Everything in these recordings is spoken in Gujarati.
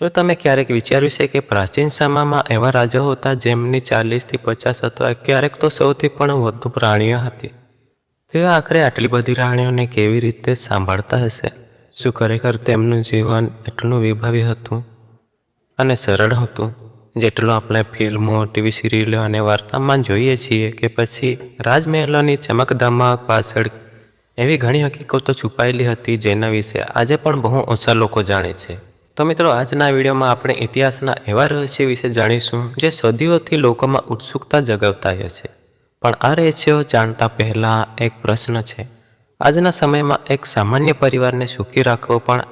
શું તમે ક્યારેક વિચાર્યું છે કે પ્રાચીન સમયમાં એવા રાજાઓ હતા જેમની 40થી 50 અથવા ક્યારેક તો સૌથી પણ વધુ રાણીઓ હતી? તેઓ આખરે આટલી બધી રાણીઓને કેવી રીતે સાંભળતા હશે? શું ખરેખર તેમનું જીવન એટલું વૈભવી હતું અને સરળ હતું જેટલું આપણે ફિલ્મો, ટીવી સિરિયલો અને વાર્તામાં જોઈએ છીએ? કે પછી રાજમહેલોની ચમકધમક પાછળ એવી ઘણી હકીકતો છુપાયેલી હતી જેના વિશે આજે પણ બહુ ઓછા લોકો જાણે છે? તો મિત્રો, આજના વિડીયોમાં આપણે ઇતિહાસના એવા રહસ્ય વિશે જાણીશું જે સદીઓથી લોકોમાં ઉત્સુકતા જગાવતા આવ્યા છે. પણ આ રહસ્યો જાણતા પહેલાં એક પ્રશ્ન છે: આજના સમયમાં એક સામાન્ય પરિવારને સુખી રાખવો પણ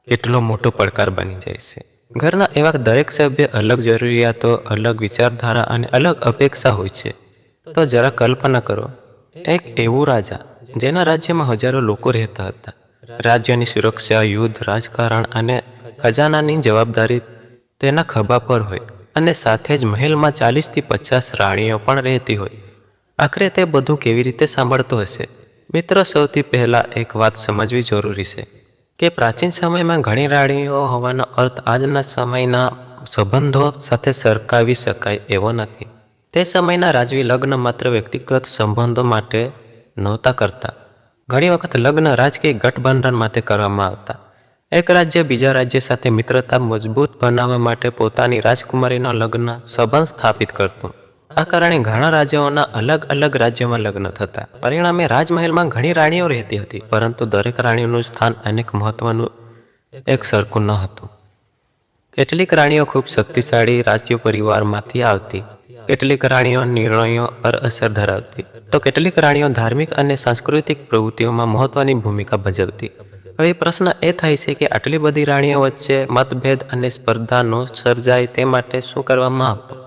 કેટલો મોટો પડકાર બની જાય છે. ઘરના એવા દરેક સભ્ય અલગ જરૂરિયાતો, અલગ વિચારધારા અને અલગ અપેક્ષા હોય છે. તો જરા કલ્પના કરો, એક એવું રાજા જેના રાજ્યમાં હજારો લોકો રહેતા હતા. રાજ્યની સુરક્ષા, યુદ્ધ, રાજકારણ અને ખજાનાની જવાબદારી તેના ખભા પર હોય, અને સાથે જ મહેલમાં 40થી 50 રાણીઓ પણ રહેતી હોય. આખરે તે બધું કેવી રીતે સાંભળતો હશે? મિત્રો, સૌથી પહેલાં એક વાત સમજવી જરૂરી છે કે પ્રાચીન સમયમાં ઘણી રાણીઓ હોવાનો અર્થ આજના સમયના સંબંધો સાથે સરખાવી શકાય એવો નથી. તે સમયના રાજવી લગ્ન માત્ર વ્યક્તિગત સંબંધો માટે નહોતા કરતા. ઘણી વખત લગ્ન રાજકીય ગઠબંધન માટે કરવામાં આવતા. એક રાજ્ય બીજા રાજ્ય સાથે મિત્રતા મજબૂત બનાવવા માટે પોતાની રાજકુમારીનો લગ્ન સંબંધ સ્થાપિત કરતું. આ કારણે ઘણા રાજાઓના અલગ અલગ રાજ્યોમાં લગ્ન થતા. પરિણામે રાજમહેલમાં ઘણી રાણીઓ રહેતી હતી, પરંતુ દરેક રાણીઓનું સ્થાન અનેક મહત્વનું એક સરખું ન હતું. કેટલીક રાણીઓ ખૂબ શક્તિશાળી રાજ્ય પરિવારમાંથી આવતી, કેટલીક રાણીઓ નિર્ણયો પર અસર ધરાવતી, તો કેટલીક રાણીઓ ધાર્મિક અને સાંસ્કૃતિક પ્રવૃત્તિઓમાં મહત્વની ભૂમિકા ભજવતી. હવે પ્રશ્ન એ થાય છે કે આટલી બધી રાણીઓ વચ્ચે મતભેદ અને સ્પર્ધા ન સર્જાય તે માટે શું કરવામાં આવતું?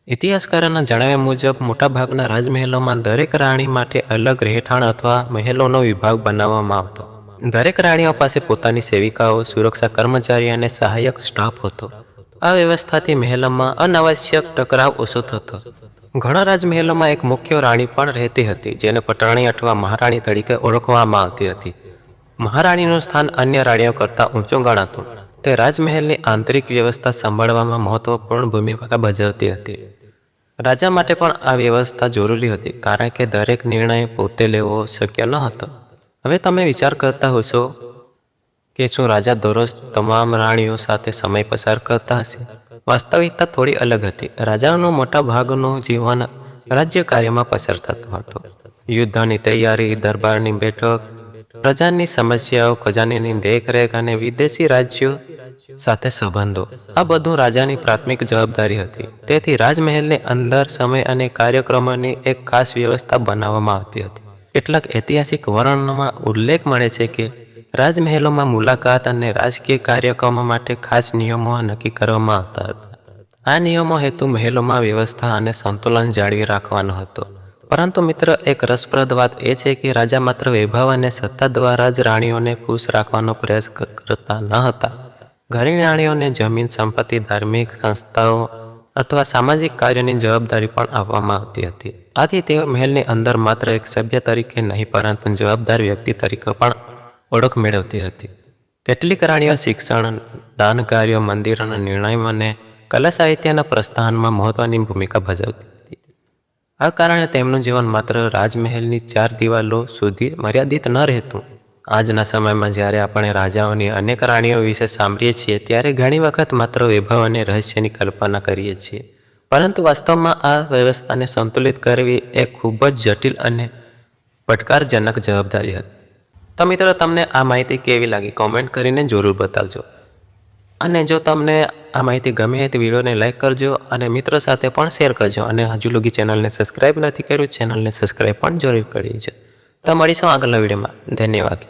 ઇતિહાસકારોના જણાવ્યા મુજબ મોટાભાગના રાજમહેલોમાં દરેક રાણી માટે અલગ રહેઠાણ અથવા મહેલોનો વિભાગ બનાવવામાં આવતો. દરેક રાણીઓ પાસે પોતાની સેવિકાઓ, સુરક્ષા કર્મચારી અને સહાયક સ્ટાફ હતો. આ વ્યવસ્થાથી મહેલમાં અનાવશ્યક ટકરાવ ઓછો થતો. ઘણા રાજમહેલોમાં એક મુખ્ય રાણી પણ રહેતી હતી, જેને પટરાણી અથવા મહારાણી તરીકે ઓળખવામાં આવતી હતી. મહારાણીનું સ્થાન અન્ય રાણીઓ કરતાં ઊંચું ગણાતું. તે રાજમહેલની આંતરિક વ્યવસ્થા સંભાળવામાં મહત્વપૂર્ણ ભૂમિકા ભજવતી હતી. રાજા માટે પણ આ વ્યવસ્થા જરૂરી હતી, કારણ કે દરેક નિર્ણય પોતે લેવો શક્ય ન હતો. હવે તમે વિચાર કરતા હશો કે શું રાજા દરરોજ તમામ રાણીઓ સાથે સમય પસાર કરતા હશે? વાસ્તવિકતા થોડી અલગ હતી. રાજાઓનું મોટા ભાગનું જીવન રાજ્ય કાર્યમાં પસાર થતું હતું. યુદ્ધની તૈયારી, દરબારની બેઠક, પ્રજાની સમસ્યાઓ, ખજાનાની દેખરેખ અને વિદેશી રાજ્યો સાથે સંબંધો, આ બધું રાજાની પ્રાથમિક જવાબદારી હતી. તેથી રાજમહેલની અંદર સમય અને કાર્યક્રમોની એક ખાસ વ્યવસ્થા બનાવવામાં આવતી હતી. કેટલાક ઐતિહાસિક વર્ણનમાં ઉલ્લેખ મળે છે કે રાજમહેલોમાં મુલાકાત અને રાજકીય કાર્યક્રમો માટે ખાસ નિયમો નક્કી કરવામાં આવતા હતા. આ નિયમો હેતુ મહેલોમાં વ્યવસ્થા અને સંતુલન જાળવી રાખવાનો હતો. પરંતુ મિત્ર, એક રસપ્રદ વાત એ છે કે રાજા માત્ર વૈભવ અને સત્તા દ્વારા જ રાણીઓને ખુશ રાખવાનો પ્રયાસ કરતા ન હતા. ઘણી રાણીઓને જમીન, સંપત્તિ, ધાર્મિક સંસ્થાઓ અથવા સામાજિક કાર્યોની જવાબદારી પણ આપવામાં આવતી હતી. આથી તેઓ મહેલની અંદર માત્ર એક સભ્ય તરીકે નહીં, પરંતુ જવાબદાર વ્યક્તિ તરીકે પણ ઓળખ મેળવતી હતી. કેટલીક રાણીઓ શિક્ષણ, દાન કાર્યો, મંદિરોના નિર્ણય અને કલા સાહિત્યના પ્રોત્સાહનમાં મહત્વની ભૂમિકા ભજવતી હતી. આ કારણે તેમનું જીવન માત્ર રાજમહેલની 4 દિવાલો સુધી મર્યાદિત ન રહેતું. આજના સમયમાં જ્યારે આપણે રાજાઓની અનેક રાણીઓ વિશે સાંભળીએ છીએ, ત્યારે ઘણી વખત માત્ર વૈભવ અને રહસ્યની કલ્પના કરીએ છીએ. પરંતુ વાસ્તવમાં આ વ્યવસ્થાને સંતુલિત કરવી એ ખૂબ જ જટિલ અને પડકારજનક જવાબદારી હતી. તો મિત્રો, તમને આ માહિતી કેવી લાગી? કોમેન્ટ કરીને જરૂર બતાવજો. અને જો તમને આ માહિતી ગમે તો વિડીયોને લાઇક કરજો અને મિત્રો સાથે પણ શેર કરજો. અને હજુ લગી ચેનલને સબસ્ક્રાઈબ નથી કર્યું, ચેનલને સબસ્ક્રાઈબ પણ જરૂર કરી છે. તો મળીશું આગળના વિડીયોમાં. ધન્યવાદ.